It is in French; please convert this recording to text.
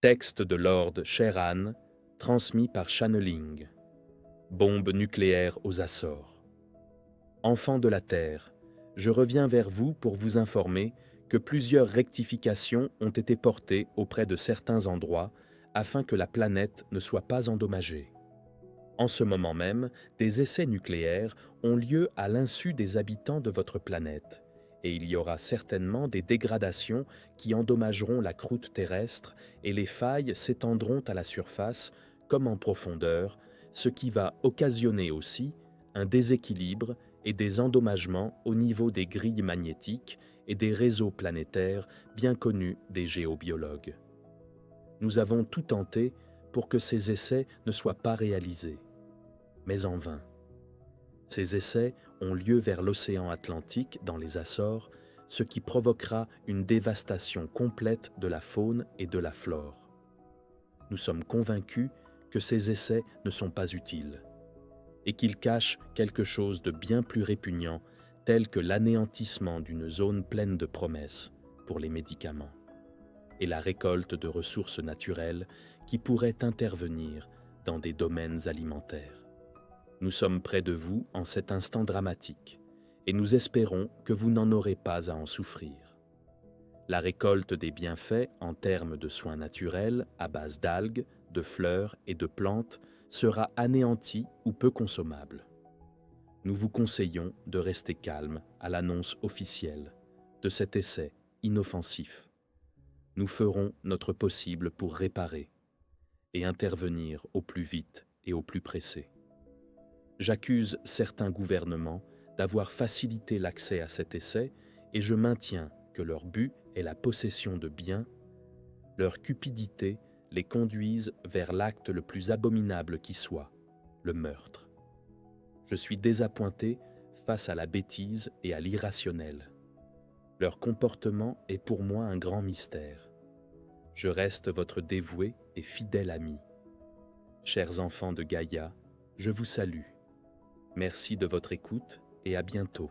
Texte de Lord Sheran, transmis par Channeling. Bombe nucléaire aux Açores. Enfants de la Terre, je reviens vers vous pour vous informer que plusieurs rectifications ont été portées auprès de certains endroits afin que la planète ne soit pas endommagée. En ce moment même, des essais nucléaires ont lieu à l'insu des habitants de votre planète, et il y aura certainement des dégradations qui endommageront la croûte terrestre et les failles s'étendront à la surface comme en profondeur, ce qui va occasionner aussi un déséquilibre et des endommagements au niveau des grilles magnétiques et des réseaux planétaires bien connus des géobiologues. Nous avons tout tenté pour que ces essais ne soient pas réalisés, mais en vain. Ces essais ont lieu vers l'océan Atlantique dans les Açores, ce qui provoquera une dévastation complète de la faune et de la flore. Nous sommes convaincus que ces essais ne sont pas utiles et qu'ils cachent quelque chose de bien plus répugnant, tel que l'anéantissement d'une zone pleine de promesses pour les médicaments et la récolte de ressources naturelles qui pourraient intervenir dans des domaines alimentaires. Nous sommes près de vous en cet instant dramatique et nous espérons que vous n'en aurez pas à en souffrir. La récolte des bienfaits en termes de soins naturels à base d'algues, de fleurs et de plantes sera anéantie ou peu consommable. Nous vous conseillons de rester calme à l'annonce officielle de cet essai inoffensif. Nous ferons notre possible pour réparer et intervenir au plus vite et au plus pressé. J'accuse certains gouvernements d'avoir facilité l'accès à cet essai et je maintiens que leur but est la possession de biens. Leur cupidité les conduise vers l'acte le plus abominable qui soit, le meurtre. Je suis désappointé face à la bêtise et à l'irrationnel. Leur comportement est pour moi un grand mystère. Je reste votre dévoué et fidèle ami. Chers enfants de Gaïa, je vous salue. Merci de votre écoute et à bientôt.